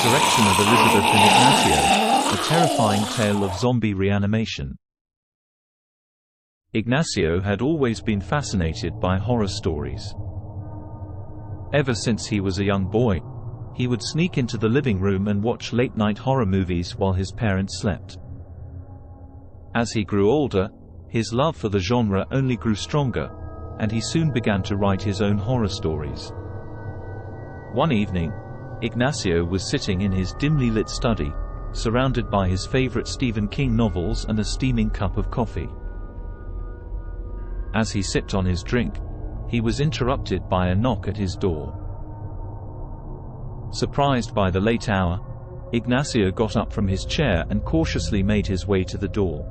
Resurrection of Elizabeth and Ignacio, a terrifying tale of zombie reanimation. Ignacio had always been fascinated by horror stories. Ever since he was a young boy, he would sneak into the living room and watch late-night horror movies while his parents slept. As he grew older, his love for the genre only grew stronger, and he soon began to write his own horror stories. One evening, Ignacio was sitting in his dimly lit study, surrounded by his favorite Stephen King novels and a steaming cup of coffee. As he sipped on his drink, he was interrupted by a knock at his door. Surprised by the late hour, Ignacio got up from his chair and cautiously made his way to the door.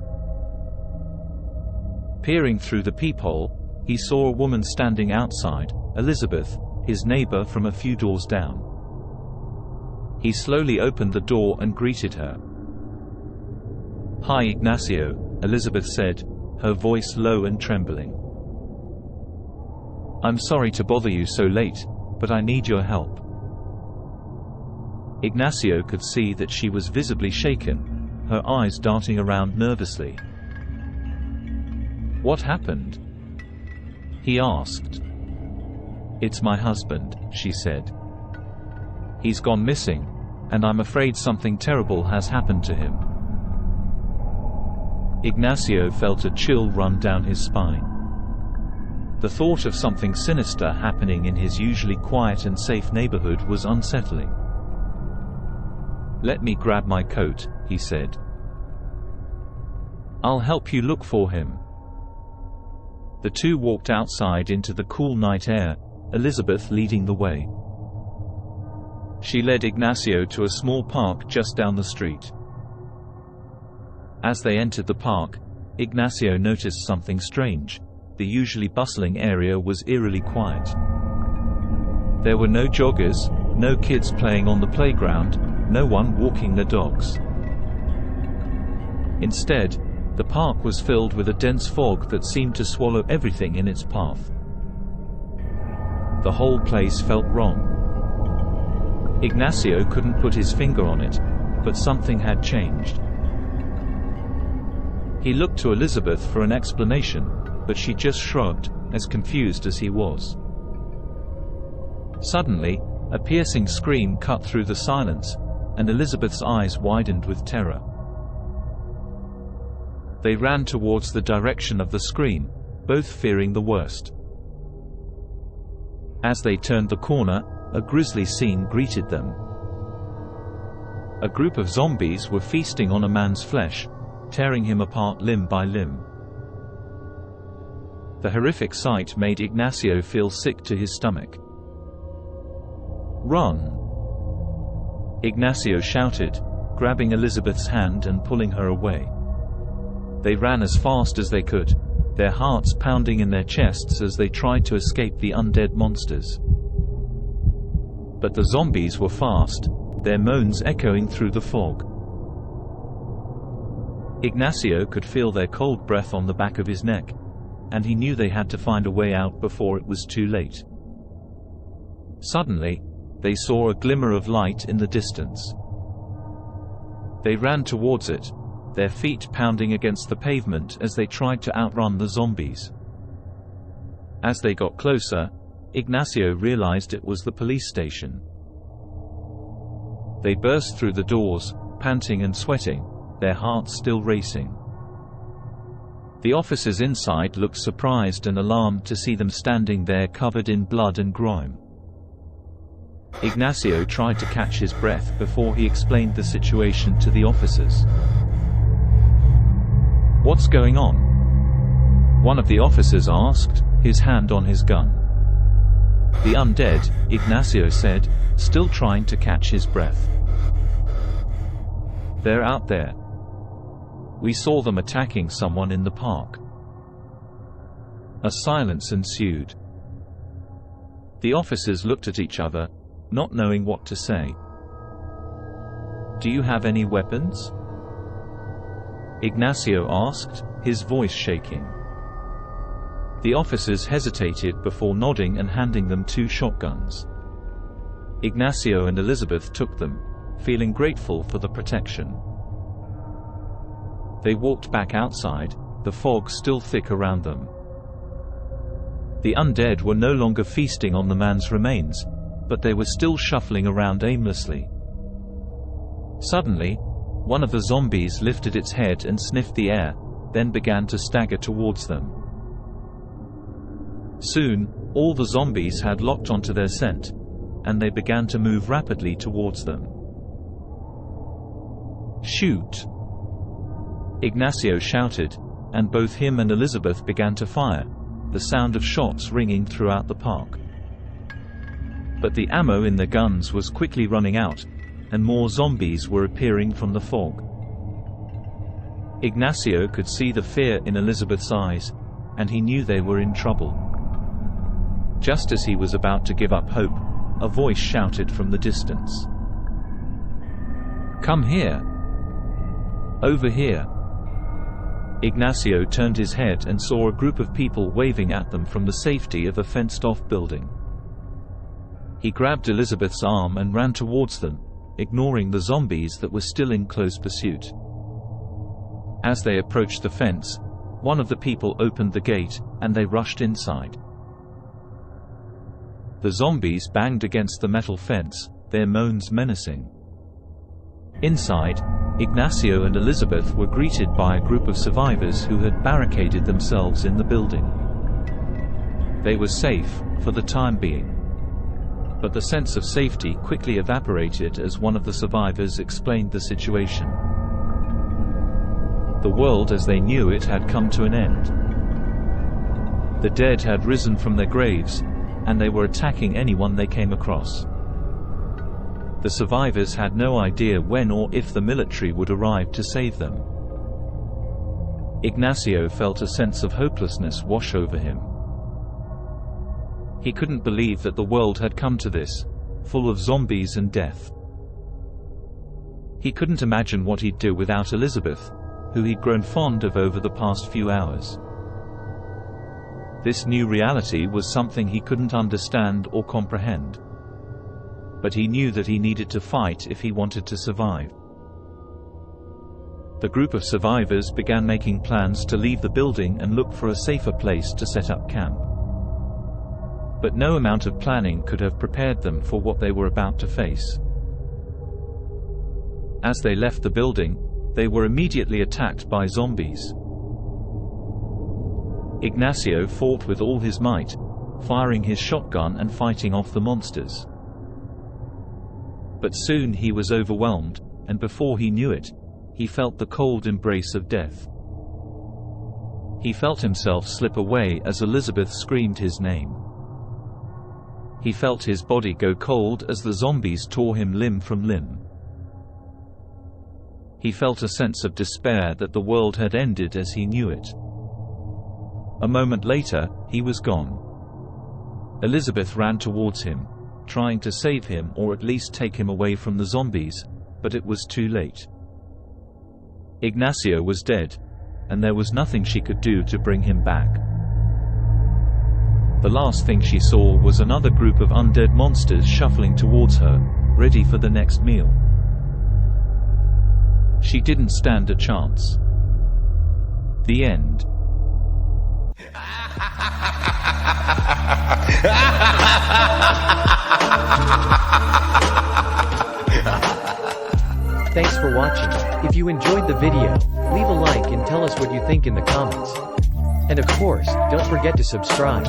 Peering through the peephole, he saw a woman standing outside, Elizabeth, his neighbor from a few doors down. He slowly opened the door and greeted her. "Hi, Ignacio," Elizabeth said, her voice low and trembling. "I'm sorry to bother you so late, but I need your help." Ignacio could see that she was visibly shaken, her eyes darting around nervously. "What happened?" he asked. "It's my husband," she said. "He's gone missing, and I'm afraid something terrible has happened to him." Ignacio felt a chill run down his spine. The thought of something sinister happening in his usually quiet and safe neighborhood was unsettling. "Let me grab my coat," he said. "I'll help you look for him." The two walked outside into the cool night air, Elizabeth leading the way. She led Ignacio to a small park just down the street. As they entered the park, Ignacio noticed something strange. The usually bustling area was eerily quiet. There were no joggers, no kids playing on the playground, no one walking their dogs. Instead, the park was filled with a dense fog that seemed to swallow everything in its path. The whole place felt wrong. Ignacio couldn't put his finger on it, but something had changed. He looked to Elizabeth for an explanation, but she just shrugged, as confused as he was. Suddenly, a piercing scream cut through the silence, and Elizabeth's eyes widened with terror. They ran towards the direction of the scream, both fearing the worst. As they turned the corner, a grisly scene greeted them. A group of zombies were feasting on a man's flesh, tearing him apart limb by limb. The horrific sight made Ignacio feel sick to his stomach. "Run!" Ignacio shouted, grabbing Elizabeth's hand and pulling her away. They ran as fast as they could, their hearts pounding in their chests as they tried to escape the undead monsters. But the zombies were fast, their moans echoing through the fog. Ignacio could feel their cold breath on the back of his neck, and he knew they had to find a way out before it was too late. Suddenly, they saw a glimmer of light in the distance. They ran towards it, their feet pounding against the pavement as they tried to outrun the zombies. As they got closer, Ignacio realized it was the police station. They burst through the doors, panting and sweating, their hearts still racing. The officers inside looked surprised and alarmed to see them standing there covered in blood and grime. Ignacio tried to catch his breath before he explained the situation to the officers. "What's going on?" one of the officers asked, his hand on his gun. "The undead," Ignacio said, still trying to catch his breath. "They're out there. We saw them attacking someone in the park." A silence ensued. The officers looked at each other, not knowing what to say. "Do you have any weapons?" Ignacio asked, his voice shaking. The officers hesitated before nodding and handing them 2 shotguns. Ignacio and Elizabeth took them, feeling grateful for the protection. They walked back outside, the fog still thick around them. The undead were no longer feasting on the man's remains, but they were still shuffling around aimlessly. Suddenly, one of the zombies lifted its head and sniffed the air, then began to stagger towards them. Soon, all the zombies had locked onto their scent, and they began to move rapidly towards them. "Shoot!" Ignacio shouted, and both him and Elizabeth began to fire, the sound of shots ringing throughout the park. But the ammo in their guns was quickly running out, and more zombies were appearing from the fog. Ignacio could see the fear in Elizabeth's eyes, and he knew they were in trouble. Just as he was about to give up hope, a voice shouted from the distance. "Come here! Over here!" Ignacio turned his head and saw a group of people waving at them from the safety of a fenced-off building. He grabbed Elizabeth's arm and ran towards them, ignoring the zombies that were still in close pursuit. As they approached the fence, one of the people opened the gate, and they rushed inside. The zombies banged against the metal fence, their moans menacing. Inside, Ignacio and Elizabeth were greeted by a group of survivors who had barricaded themselves in the building. They were safe, for the time being. But the sense of safety quickly evaporated as one of the survivors explained the situation. The world as they knew it had come to an end. The dead had risen from their graves, and they were attacking anyone they came across. The survivors had no idea when or if the military would arrive to save them. Ignacio felt a sense of hopelessness wash over him. He couldn't believe that the world had come to this, full of zombies and death. He couldn't imagine what he'd do without Elizabeth, who he'd grown fond of over the past few hours. This new reality was something he couldn't understand or comprehend. But he knew that he needed to fight if he wanted to survive. The group of survivors began making plans to leave the building and look for a safer place to set up camp. But no amount of planning could have prepared them for what they were about to face. As they left the building, they were immediately attacked by zombies. Ignacio fought with all his might, firing his shotgun and fighting off the monsters. But soon he was overwhelmed, and before he knew it, he felt the cold embrace of death. He felt himself slip away as Elizabeth screamed his name. He felt his body go cold as the zombies tore him limb from limb. He felt a sense of despair that the world had ended as he knew it. A moment later, he was gone. Elizabeth ran towards him, trying to save him or at least take him away from the zombies, but it was too late. Ignacio was dead, and there was nothing she could do to bring him back. The last thing she saw was another group of undead monsters shuffling towards her, ready for the next meal. She didn't stand a chance. The end. Thanks for watching. If you enjoyed the video, leave a like and tell us what you think in the comments. And of course, don't forget to subscribe.